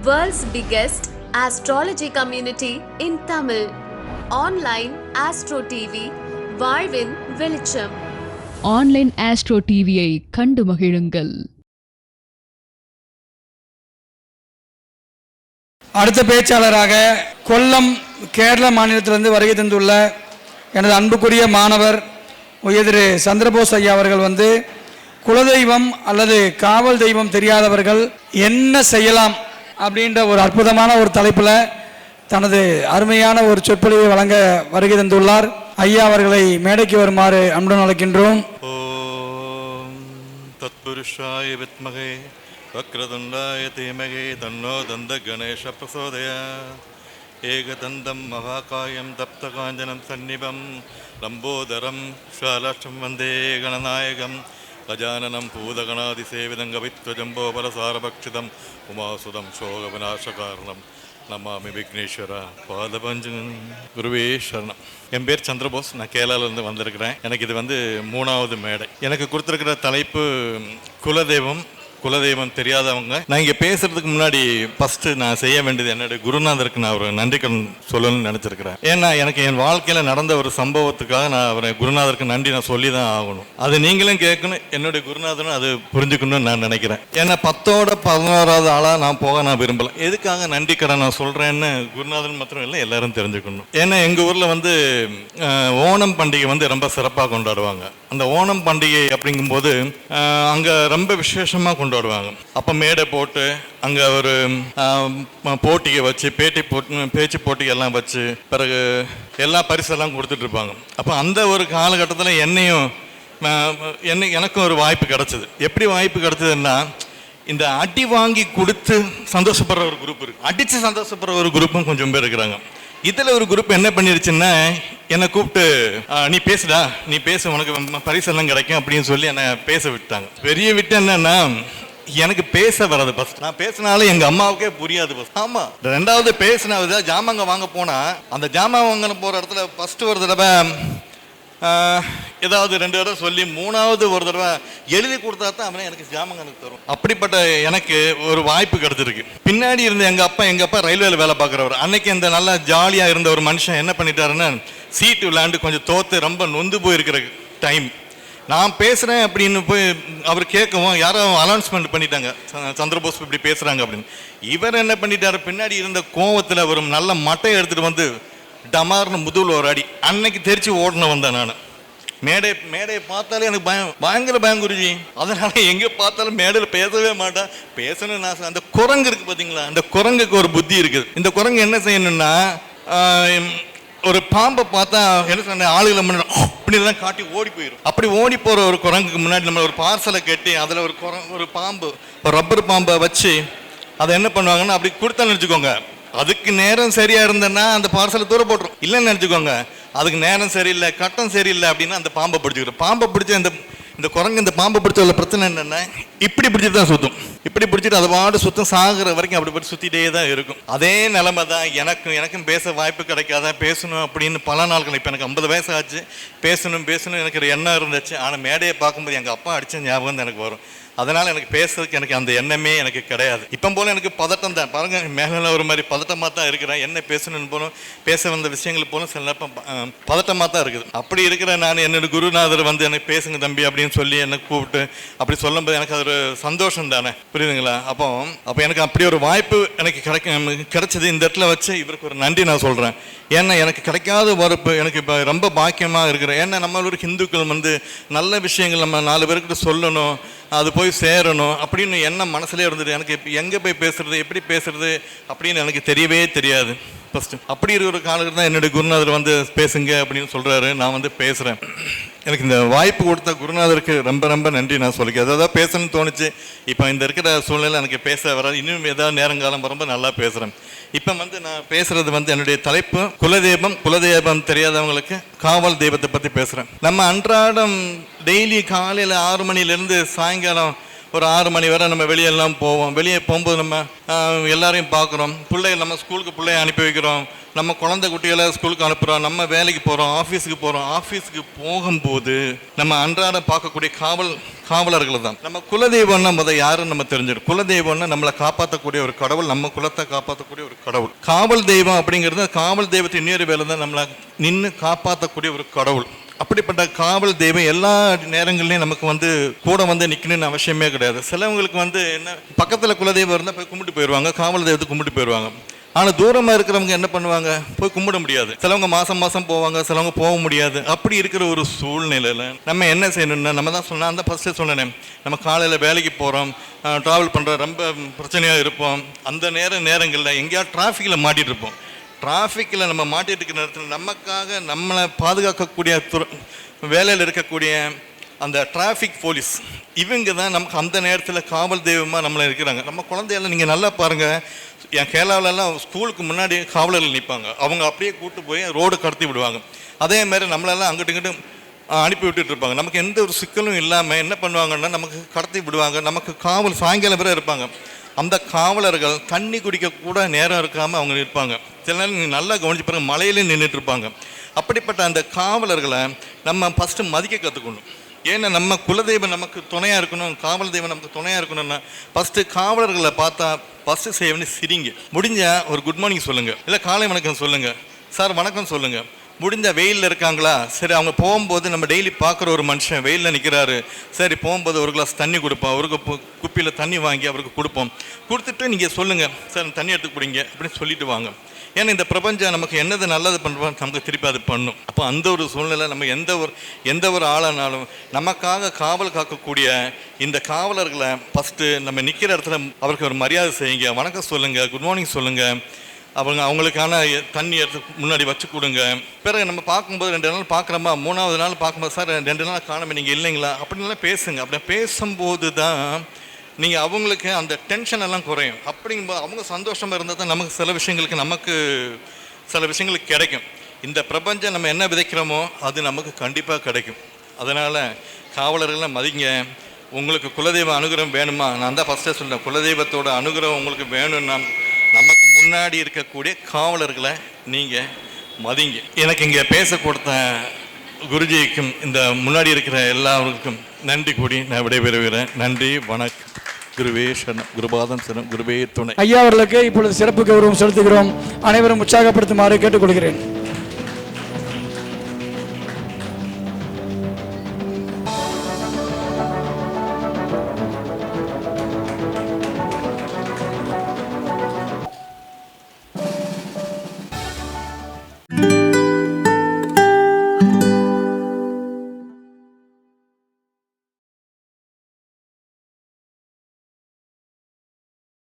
World's biggest astrology community in Tamil. Online Astro TV, வாழ்வின் வெளிச்சம். Online astro டிவியை கண்டு மகிழுங்கள். அடுத்த பேச்சாளராக கொல்லம் கேரள மாநிலத்திலிருந்து வருகை தந்துள்ள எனது அன்புக்குரிய மாணவர் உயர் சந்திரபோஸ் ஐயா அவர்கள் குலதெய்வம் அல்லது காவல் தெய்வம் தெரியாதவர்கள் என்ன செய்யலாம் அப்படின்ற ஒரு அற்புதமான ஒரு தலைப்பில் தனது அருமையான ஒரு சொற்பொழிவை வழங்க வருகை தந்துள்ளார். ஐயா அவர்களை மேடைக்கு வருமாறு அன்புடன் அழைக்கின்றோம். ஓம் தத்புருஷாய வித்மகே வக்ரதுண்டாய தீமகே தன்னோ தந்த கணேஷ பிரசோதயாத். ஏகதந்தம் மகாகாயம் தப்தகாஞ்சனம் சந்நிபம் லம்போதரம் ஷாலாட்சம் வந்தே கணநாயகம் கஜானனம் பூதகணாதிசேவிதம் கவித்வஜம்போபலசாரபக்ஷிதம் உமாசுதம் சோகவிநாசகாரணம் நமாமி விக்னேஸ்வரா பாதபஞ்சன் குருவே சரணம். என் பேர் சந்திரபோஸ். நான் கேரளாவிலேருந்து வந்திருக்கிறேன். எனக்கு இது 3வது மேடை. எனக்கு கொடுத்துருக்கிற தலைப்பு குலதெய்வம் தெரியாதவங்க. நான் இங்கே பேசுறதுக்கு முன்னாடி ஃபர்ஸ்ட் நான் செய்ய வேண்டியது என்னுடைய குருநாதருக்கு நான் ஒரு நன்றி சொல்லணும்னு நினச்சிருக்கிறேன். ஏன்னா எனக்கு என் வாழ்க்கையில் நடந்த ஒரு சம்பவத்துக்காக நான் அவரை குருநாதருக்கு நன்றி நான் சொல்லி தான் ஆகணும். அது நீங்களும் கேட்கணும், என்னுடைய குருநாதரும் அது புரிஞ்சுக்கணும்னு நான் நினைக்கிறேன். ஏன்னா 10ோட 11வது ஆளாக நான் போக நான் விரும்பலை. எதுக்காக நன்றி கடன் நான் சொல்கிறேன்னு குருநாதன் மாத்திரம் இல்லை, எல்லாரும் தெரிஞ்சுக்கணும். ஏன்னா எங்கள் ஊரில் ஓணம் பண்டிகை ரொம்ப சிறப்பாக கொண்டாடுவாங்க. அந்த ஓணம் பண்டிகை அப்படிங்கும்போது அங்கே ரொம்ப விசேஷமாக கொண்டாடுவாங்க. அப்போ மேடை போட்டு அங்கே ஒரு போட்டியை வச்சு பேச்சு போட்டிகள்லாம் வச்சு பிறகு எல்லா பரிசெல்லாம் கொடுத்துட்டு இருப்பாங்க. அப்போ அந்த ஒரு காலகட்டத்தில் எனக்கும் ஒரு வாய்ப்பு கிடச்சிது. எப்படி வாய்ப்பு கிடச்சிதுன்னா, இந்த அடி வாங்கி கொடுத்து சந்தோஷப்படுற ஒரு குரூப் இருக்கு, அடித்து சந்தோஷப்படுற ஒரு குரூப்பும் கொஞ்சம் பேர் இருக்கிறாங்க. இதில் ஒரு குரூப் என்ன பண்ணிருச்சுன்னா, என்னை கூப்பிட்டு நீ பேசு உனக்கு பரிசெல்லாம் கிடைக்கும் அப்படின்னு சொல்லி என்னை பேச விட்டாங்க. பெரிய விட்டு என்னன்னா, எனக்கு பேச வராது. ஃபர்ஸ்ட் நான் பேசினாலும் எங்கள் அம்மாவுக்கே புரியாது. ஃபர்ஸ்ட் ஆமாம். 2வது பேசினாவது ஜாமாங்க வாங்க போனால் அந்த ஜாமான் வாங்க போகிற இடத்துல ஃபஸ்ட்டு ஒரு தடவை ஏதாவது 2 தடவை சொல்லி 3வது ஒரு தடவை எழுதி கொடுத்தா தான் அவனே எனக்கு ஜாமான் எனக்கு தரும். அப்படிப்பட்ட எனக்கு ஒரு வாய்ப்பு கிடைச்சிருக்கு. பின்னாடி இருந்த எங்கள் அப்பா ரயில்வேல வேலை பார்க்குறவர். அன்னைக்கு இந்த நல்லா ஜாலியாக இருந்த ஒரு மனுஷன் என்ன பண்ணிட்டாருன்னா, சீட்டு விளையாண்டு கொஞ்சம் தோற்று ரொம்ப நொந்து போயிருக்கிற டைம் நான் பேசுகிறேன் அப்படின்னு போய் அவர் கேட்கவும் யாரோ அனௌன்ஸ்மெண்ட் பண்ணிட்டாங்க, சந்திரபோஸ் இப்படி பேசுகிறாங்க அப்படின்னு. இவர் என்ன பண்ணிட்டாரு, பின்னாடி இருந்த கோவத்தில் ஒரு நல்ல மட்டையை எடுத்துகிட்டு டமார்னு முதுகில் ஒரு அடி. அன்னைக்கு தெரிச்சு ஓடணும் வந்தேன் நான். மேடையை பார்த்தாலே எனக்கு பயங்கர பயம் குருஜி. அதனால எங்கே பார்த்தாலும் மேடையில் பேசவே மாட்டேன். பேசணும்னு ஆசை. அந்த குரங்கு இருக்குது பார்த்தீங்களா, அந்த குரங்குக்கு ஒரு புத்தி இருக்குது. இந்த குரங்கு என்ன செய்யணும்னா, ஒரு பாம்பை பார்த்தா என்ன சொன்ன ஆளுகளை முன்னாடி இப்படிலாம் காட்டி ஓடி போயிடும். அப்படி ஓடி போகிற ஒரு குரங்குக்கு முன்னாடி நம்ம ஒரு பார்சலை கட்டி அதில் ஒரு பாம்பு, ஒரு ரப்பர் பாம்பை வச்சு அதை என்ன பண்ணுவாங்கன்னா அப்படி கொடுத்தான்னு நினச்சிக்கோங்க. அதுக்கு நேரம் சரியாக இருந்தேன்னா அந்த பார்சலை தூர போட்டுரும். இல்லைன்னு நினச்சிக்கோங்க, அதுக்கு நேரம் சரியில்லை, கட்டம் சரியில்லை அப்படின்னா அந்த பாம்பை பிடிச்சிக்கிறோம். பாம்பை பிடிச்ச இந்த குரங்கு இந்த பாம்பை பிடிச்ச பிரச்சனை என்னென்னா, இப்படி பிடிச்சிட்டு தான் சுற்றும். இப்படி பிடிச்சிட்டு அதை பாடு சுத்தம் சாகிற வரைக்கும் அப்படி போட்டு சுற்றிட்டே தான் இருக்கும். அதே நிலைமை தான் எனக்கும் பேச வாய்ப்பு கிடைக்காத, பேசணும் அப்படின்னு பல நாட்கள். இப்போ எனக்கு 50 வயசு ஆச்சு. பேசணும் எனக்கு ஒரு எண்ணம் இருந்துச்சு. ஆனால் மேடையை பார்க்கும்போது எங்கள் அப்பா அடித்த ஞாபகம் தான் எனக்கு வரும். அதனால் எனக்கு பேசுறதுக்கு எனக்கு அந்த எண்ணமே எனக்கு கிடையாது. இப்போ போல எனக்கு பதட்டம் தான். பாருங்க, மேலே ஒரு மாதிரி பதட்டமாக தான் இருக்கிறேன். என்ன பேசணும்னு போலும், பேச வந்த விஷயங்கள் போலும் சில நேரம் பதட்டமாக தான் இருக்குது. அப்படி இருக்கிற நான் என்னோட குருநாதர் எனக்கு பேசுங்க தம்பி அப்படின்னு சொல்லி என்னை கூப்பிட்டு அப்படி சொல்லும்போது எனக்கு அது ஒரு சந்தோஷம் தானே, புரியுதுங்களா? அப்போ எனக்கு அப்படி ஒரு வாய்ப்பு எனக்கு கிடைச்சது. இந்த இடத்துல வச்சு இவருக்கு ஒரு நன்றி நான் சொல்கிறேன். ஏன்னா எனக்கு கிடைக்காத வாய்ப்பு எனக்கு இப்போ ரொம்ப பாக்கியமாக இருக்கிறேன். ஏன்னா நம்மளோட ஹிந்துக்கள் நல்ல விஷயங்கள் நம்ம 4 பேருக்கிட்ட சொல்லணும், அது போய் சேரணும் அப்படின்னு எண்ணம் மனசுலேயே இருந்தது. எனக்கு இப்போ எங்கே போய் பேசுறது, எப்படி பேசுறது அப்படின்னு எனக்கு தெரியவே தெரியாது ஃபஸ்ட்டு. அப்படி இருக்கிற காலத்தில் தான் என்னுடைய குருநாதர் பேசுங்க அப்படின்னு சொல்கிறாரு. நான் பேசுகிறேன். எனக்கு இந்த வாய்ப்பு கொடுத்த குருநாதருக்கு ரொம்ப ரொம்ப நன்றி நான் சொல்லிக்கிறேன். அதாவது பேசணும்னு தோணுச்சு. இப்போ இந்த இருக்கிற சூழ்நிலை எனக்கு பேச வராது. இன்னும் ஏதாவது நேரங்காலம் ரொம்ப நல்லா பேசுகிறேன். இப்போ நான் பேசுகிறது என்னுடைய தலைப்பு குலதெய்வம் தெரியாதவங்களுக்கு காவல் தெய்வத்தை பற்றி பேசுகிறேன். நம்ம அன்றாடம் டெய்லி காலையில் 6 மணிலேருந்து சாயங்காலம் ஒரு 6 மணி வரை நம்ம வெளியெல்லாம் போவோம். வெளியே போகும்போது நம்ம எல்லாரையும் பார்க்குறோம். பிள்ளைகள் நம்ம ஸ்கூலுக்கு பிள்ளைய அனுப்பி வைக்கிறோம், நம்ம குழந்தை குட்டிகளை ஸ்கூலுக்கு அனுப்புகிறோம், நம்ம வேலைக்கு போகிறோம், ஆஃபீஸுக்கு போகிறோம். ஆஃபீஸுக்கு போகும்போது நம்ம அன்றாட பார்க்கக்கூடிய காவலர்கள் தான். நம்ம குலதெய்வம்னா முதல் யாருன்னு நம்ம தெரிஞ்சிடும். குலதெய்வம்னா நம்மளை காப்பாற்றக்கூடிய ஒரு கடவுள், நம்ம குலத்தை காப்பாற்றக்கூடிய ஒரு கடவுள். காவல் தெய்வம் அப்படிங்கிறது காவல் தெய்வத்தின் இன்னொரு வேலை தான், நம்மளை நின்று காப்பாற்றக்கூடிய ஒரு கடவுள். அப்படிப்பட்ட காவல் தெய்வம் எல்லா நேரங்கள்லையும் நமக்கு கூட நிற்கணும்னு அவசியமே கிடையாது. சிலவங்களுக்கு என்ன பக்கத்தில் குலதெய்வம் இருந்தால் போய் கும்பிட்டு போயிடுவாங்க, காவல் தெய்வத்தை கும்பிட்டு போயிடுவாங்க. ஆனால் தூரமாக இருக்கிறவங்க என்ன பண்ணுவாங்க, போய் கும்பிட முடியாது. சிலவங்க மாதம் போவாங்க, சிலவங்க போக முடியாது. அப்படி இருக்கிற ஒரு சூழ்நிலையில் நம்ம என்ன செய்யணும்னா, நம்ம தான் சொன்னால் அந்த ஃபஸ்ட்டே சொன்னேன், நம்ம காலையில் வேலைக்கு போகிறோம், ட்ராவல் பண்ணுற ரொம்ப பிரச்சனையாக இருப்போம். அந்த நேரங்களில் எங்கேயாவது டிராஃபிக்கில் மாட்டிகிட்டு இருப்போம். டிராஃபிக்கில் நம்ம மாட்டிகிட்டு இருக்கிற நேரத்தில் நமக்காக நம்மளை பாதுகாக்கக்கூடிய வேலையில் இருக்கக்கூடிய அந்த டிராஃபிக் போலீஸ் இவங்க தான் நமக்கு அந்த நேரத்தில் காவல் தெய்வமாக நம்மளை இருக்கிறாங்க. நம்ம குழந்தையெல்லாம் நீங்கள் நல்லா பாருங்கள், என் கேரளாவிலலாம் ஸ்கூலுக்கு முன்னாடி காவலர்கள் நிற்பாங்க. அவங்க அப்படியே கூட்டு போய் ரோடு கடத்தி விடுவாங்க. அதே மாதிரி நம்மளெல்லாம் அங்கிட்டு இங்கிட்டு அனுப்பி விட்டுட்டு இருப்பாங்க. நமக்கு எந்த ஒரு சிக்கலும் இல்லாமல் என்ன பண்ணுவாங்கன்னா நமக்கு கடத்தி விடுவாங்க. நமக்கு காவல் சாயங்காலம் வரை இருப்பாங்க. அந்த காவலர்கள் தண்ணி குடிக்க கூட நேரம் இருக்காமல் அவங்க நிற்பாங்க. சில நேரம் நீங்கள் நல்லா கவனிச்சு பாருங்கள், மலையிலே நின்றுட்டு இருப்பாங்க. அப்படிப்பட்ட அந்த காவலர்களை நம்ம ஃபஸ்ட்டு மதிக்க கற்றுக்கணும். ஏன்னா நம்ம குலதெய்வம் நமக்கு துணையாக இருக்கணும், காவல் தெய்வம் நமக்கு துணையாக இருக்கணும்னா ஃபஸ்ட்டு காவலர்களை பார்த்தா ஃபஸ்ட்டு செய்ய சிரிங்க. முடிஞ்சால் ஒரு குட் மார்னிங் சொல்லுங்கள், இல்லை காலை வணக்கம் சொல்லுங்கள், சார் வணக்கம் சொல்லுங்கள். முடிஞ்ச வெயிலில் இருக்காங்களா, சரி அவங்க போகும்போது நம்ம டெய்லி பார்க்குற ஒரு மனுஷன் வெயிலில் நிற்கிறாரு, சரி போகும்போது ஒரு கிளாஸ் தண்ணி கொடுப்போம், அவருக்கு குப்பியில் தண்ணி வாங்கி அவருக்கு கொடுப்போம். கொடுத்துட்டு நீங்கள் சொல்லுங்கள், சார் தண்ணி எடுத்து குடிங்க அப்படின்னு சொல்லிட்டு வாங்க. ஏன்னா இந்த பிரபஞ்சம் நமக்கு என்னது நல்லது பண்ணுறோம் நமக்கு திருப்பி அது பண்ணும். அப்போ அந்த ஒரு சூழ்நிலை நம்ம எந்த ஒரு ஆளானாலும் நமக்காக காவல் காக்கக்கூடிய இந்த காவலர்களை ஃபஸ்ட்டு நம்ம நிற்கிற இடத்துல அவருக்கு ஒரு மரியாதை செய்யுங்க, வணக்கம் சொல்லுங்கள், குட் மார்னிங் சொல்லுங்கள், அவங்களுக்கான தண்ணி எடுத்து முன்னாடி வச்சு கொடுங்க. பிறகு நம்ம பார்க்கும்போது 2 நாள் பார்க்குறோமா, 3ஆவது நாள் பார்க்கும்போது சார் 2 நாள் காணாமல் நீங்கள் இல்லைங்களா அப்படின்லாம் பேசுங்க. அப்படி பேசும்போது தான் நீங்கள் அவங்களுக்கு அந்த டென்ஷன் எல்லாம் குறையும். அப்படிங்கும்போது அவங்க சந்தோஷமாக இருந்தால் தான் நமக்கு சில விஷயங்களுக்கு கிடைக்கும். இந்த பிரபஞ்சம் நம்ம என்ன விதைக்கிறோமோ அது நமக்கு கண்டிப்பாக கிடைக்கும். அதனால் காவலர்களை மதிங்க. உங்களுக்கு குலதெய்வ அனுகிரகம் வேணுமா, நான் தான் ஃபஸ்ட்டே சொல்கிறேன், குலதெய்வத்தோட அனுகிரகம் உங்களுக்கு வேணும்னா நமக்கு முன்னாடி இருக்கக்கூடிய காவலர்களை நீங்கள் மதிங்க. எனக்கு இங்கே பேச கொடுத்த குருஜிக்கும் இந்த முன்னாடி இருக்கிற எல்லாருக்கும் நன்றி கூடி நான் விடைபெறுகிறேன். நன்றி, வணக்கம். குருவே சரணம், குருபாதம் சரணம், குருவே துணை. ஐயா அவர்களுக்கு இப்பொழுது சிறப்பு கௌரவம் செலுத்துகிறோம். அனைவரும் உற்சாகப்படுத்துமாறு கேட்டுக்கொள்கிறேன்.